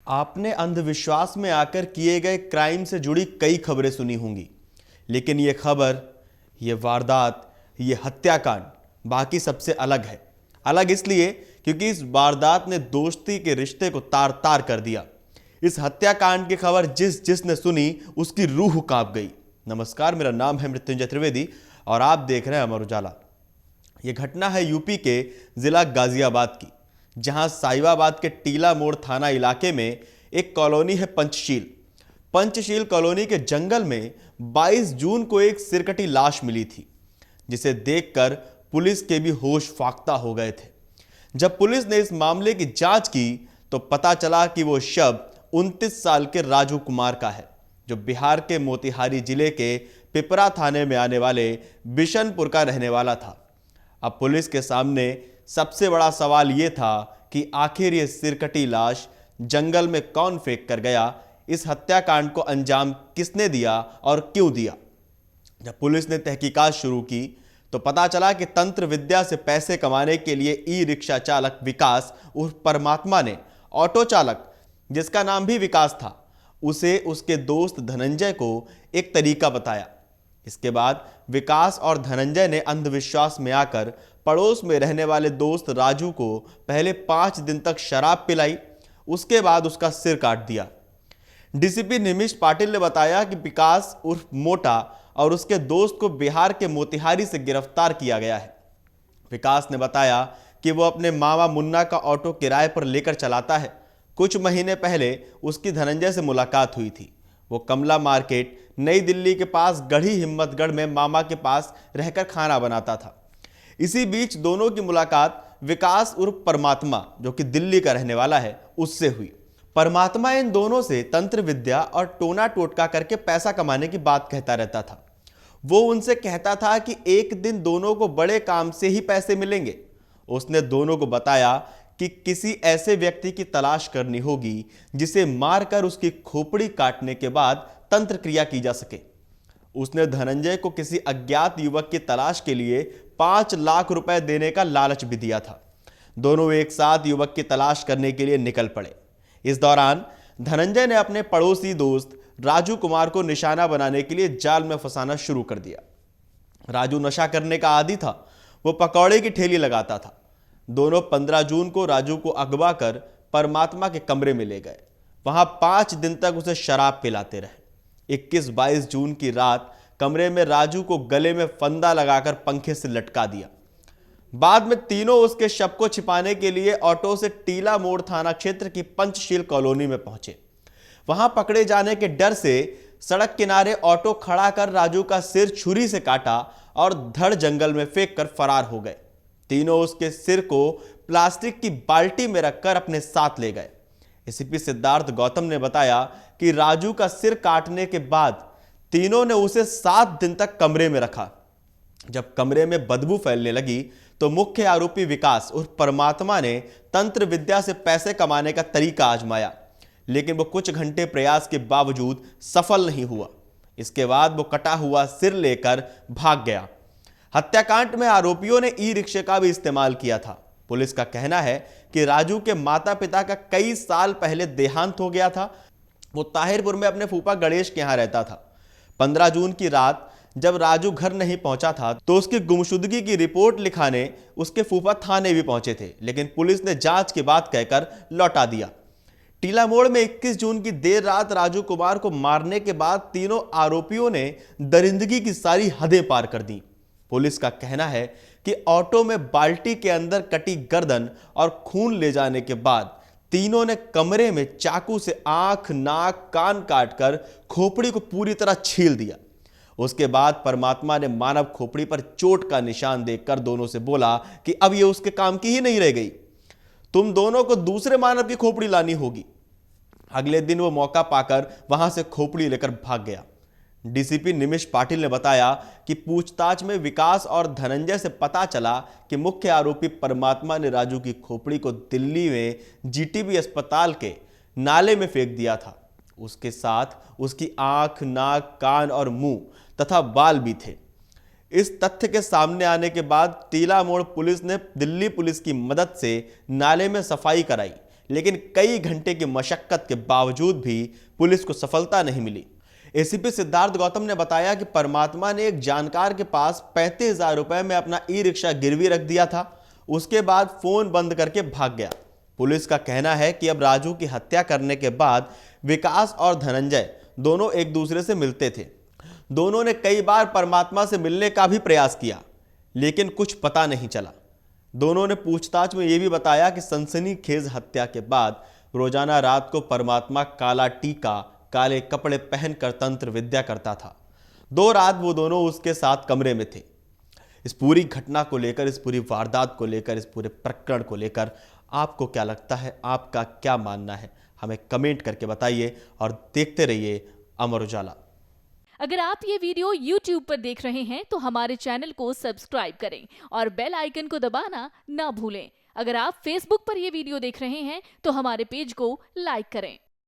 आपने अंधविश्वास में आकर किए गए क्राइम से जुड़ी कई खबरें सुनी होंगी, लेकिन ये खबर, ये वारदात, ये हत्याकांड बाकी सबसे अलग है। अलग इसलिए क्योंकि इस वारदात ने दोस्ती के रिश्ते को तार तार कर दिया। इस हत्याकांड की खबर जिसने सुनी उसकी रूह कांप गई। नमस्कार, मेरा नाम है मृत्युंजय त्रिवेदी और आप देख रहे हैं अमर उजाला। यह घटना है यूपी के जिला गाजियाबाद की, जहां साहिबाबाद के टीला मोड़ थाना इलाके में एक कॉलोनी है पंचशील कॉलोनी के जंगल में 22 जून को एक सिरकटी लाश मिली थी, जिसे देखकर पुलिस के भी होश फाख्ता हो गए थे। जब पुलिस ने इस मामले की जांच की तो पता चला कि वो शव 29 साल के राजू कुमार का है, जो बिहार के मोतिहारी जिले के पिपरा थाने में आने वाले बिशनपुर का रहने वाला था। अब पुलिस के सामने सबसे बड़ा सवाल यह था कि आखिर ये सिरकटी लाश जंगल में कौन फेंक कर गया, इस हत्याकांड को अंजाम किसने दिया और क्यों दिया। जब पुलिस ने तहकीकात शुरू की तो पता चला कि तंत्र विद्या से पैसे कमाने के लिए ई रिक्शा चालक विकास उर्फ परमात्मा ने ऑटो चालक, जिसका नाम भी विकास था, उसे उसके दोस्त धनंजय को एक तरीका बताया। इसके बाद विकास और धनंजय ने अंधविश्वास में आकर पड़ोस में रहने वाले दोस्त राजू को पहले 5 दिन तक शराब पिलाई, उसके बाद उसका सिर काट दिया। डीसीपी निमिष पाटिल ने बताया कि विकास उर्फ मोटा और उसके दोस्त को बिहार के मोतिहारी से गिरफ्तार किया गया है। विकास ने बताया कि वो अपने मामा मुन्ना का ऑटो किराए पर लेकर चलाता है। कुछ महीने पहले उसकी धनंजय से मुलाकात हुई थी। वो कमला मार्केट नई दिल्ली के पास गढ़ी हिम्मतगढ़ में मामा के पास रहकर खाना बनाता था। इसी बीच दोनों की मुलाकात विकास उर्फ परमात्मा, जो कि दिल्ली का रहने वाला है, उससे हुई। परमात्मा इन दोनों से तंत्र विद्या और टोना टोटका करके पैसा कमाने की बात कहता रहता था। वो उनसे कहता था कि एक दिन दोनों को बड़े काम से ही पैसे मिलेंगे। उसने दोनों को बताया कि किसी ऐसे व्यक्ति की तलाश करनी होगी जिसे मारकर उसकी खोपड़ी काटने के बाद तंत्र क्रिया की जा सके। उसने धनंजय को किसी अज्ञात युवक की तलाश के लिए 5 लाख रुपए देने का लालच भी दिया था। दोनों एक साथ युवक की तलाश करने के लिए निकल पड़े। इस दौरान धनंजय ने अपने पड़ोसी दोस्त राजू कुमार को निशाना बनाने के लिए जाल में फंसाना शुरू कर दिया। राजू नशा करने का आदी था। वो पकौड़े की ठेली लगाता था। दोनों 15 जून को राजू को अगवा कर परमात्मा के कमरे में ले गए। वहां 5 दिन तक उसे शराब पिलाते रहे। 21-22 जून की रात कमरे में राजू को गले में फंदा लगाकर पंखे से लटका दिया। बाद में तीनों उसके शव को छिपाने के लिए ऑटो से टीला मोड़ थाना क्षेत्र की पंचशील कॉलोनी में पहुंचे। वहां पकड़े जाने के डर से सड़क किनारे ऑटो खड़ा कर राजू का सिर छुरी से काटा और धड़ जंगल में फेंक कर फरार हो गए। तीनों उसके सिर को प्लास्टिक की बाल्टी में रखकर अपने साथ ले गए। एसीपी सिद्धार्थ गौतम ने बताया कि राजू का सिर काटने के बाद तीनों ने उसे 7 दिन तक कमरे में रखा। जब कमरे में बदबू फैलने लगी तो मुख्य आरोपी विकास उर्फ परमात्मा ने तंत्र विद्या से पैसे कमाने का तरीका आजमाया, लेकिन वो कुछ घंटे प्रयास के बावजूद सफल नहीं हुआ। इसके बाद वो कटा हुआ सिर लेकर भाग गया। हत्याकांड में आरोपियों ने ई रिक्शे का भी इस्तेमाल किया था। पुलिस का कहना है कि राजू के माता पिता का कई साल पहले देहांत हो गया था। वो ताहिरपुर में अपने फूफा गणेश के यहां रहता था। 15 जून की रात जब राजू घर नहीं पहुंचा था तो उसकी गुमशुदगी की रिपोर्ट लिखाने उसके फूफा थाने भी पहुंचे थे, लेकिन पुलिस ने जांच की बात कहकर लौटा दिया। टीला मोड़ में 21 जून की देर रात राजू कुमार को मारने के बाद तीनों आरोपियों ने दरिंदगी की सारी हदें पार कर दी। पुलिस का कहना है कि ऑटो में बाल्टी के अंदर कटी गर्दन और खून ले जाने के बाद तीनों ने कमरे में चाकू से आंख, नाक, कान काटकर खोपड़ी को पूरी तरह छील दिया। उसके बाद परमात्मा ने मानव खोपड़ी पर चोट का निशान देखकर दोनों से बोला कि अब ये उसके काम की ही नहीं रह गई, तुम दोनों को दूसरे मानव की खोपड़ी लानी होगी। अगले दिन वो मौका पाकर वहां से खोपड़ी लेकर भाग गया। डीसीपी निमिष पाटिल ने बताया कि पूछताछ में विकास और धनंजय से पता चला कि मुख्य आरोपी परमात्मा ने राजू की खोपड़ी को दिल्ली में जीटीबी अस्पताल के नाले में फेंक दिया था। उसके साथ उसकी आंख, नाक, कान और मुंह तथा बाल भी थे। इस तथ्य के सामने आने के बाद टीला मोड़ पुलिस ने दिल्ली पुलिस की मदद से नाले में सफाई कराई, लेकिन कई घंटे की मशक्कत के बावजूद भी पुलिस को सफलता नहीं मिली। एसीपी सिद्धार्थ गौतम ने बताया कि परमात्मा ने एक जानकार के पास 35,000 रुपए में अपना ई रिक्शा गिरवी रख दिया था। उसके बाद फोन बंद करके भाग गया। पुलिस का कहना है कि अब राजू की हत्या करने के बाद विकास और धनंजय दोनों एक दूसरे से मिलते थे। दोनों ने कई बार परमात्मा से मिलने का भी प्रयास किया, लेकिन कुछ पता नहीं चला। दोनों ने पूछताछ में यह भी बताया कि सनसनीखेज हत्या के बाद रोजाना रात को परमात्मा काला टीका, काले कपड़े पहनकर तंत्र विद्या करता था। 2 रात वो दोनों उसके साथ कमरे में थे। इस पूरी घटना को लेकर, इस पूरी वारदात को लेकर, इस पूरे प्रकरण को लेकर आपको क्या लगता है, आपका क्या मानना है, हमें कमेंट करके बताइए और देखते रहिए अमर उजाला। अगर आप ये वीडियो YouTube पर देख रहे हैं तो हमारे चैनल को सब्सक्राइब करें और बेल आइकन को दबाना ना भूलें। अगर आप Facebook पर ये वीडियो देख रहे हैं तो हमारे पेज को लाइक करें।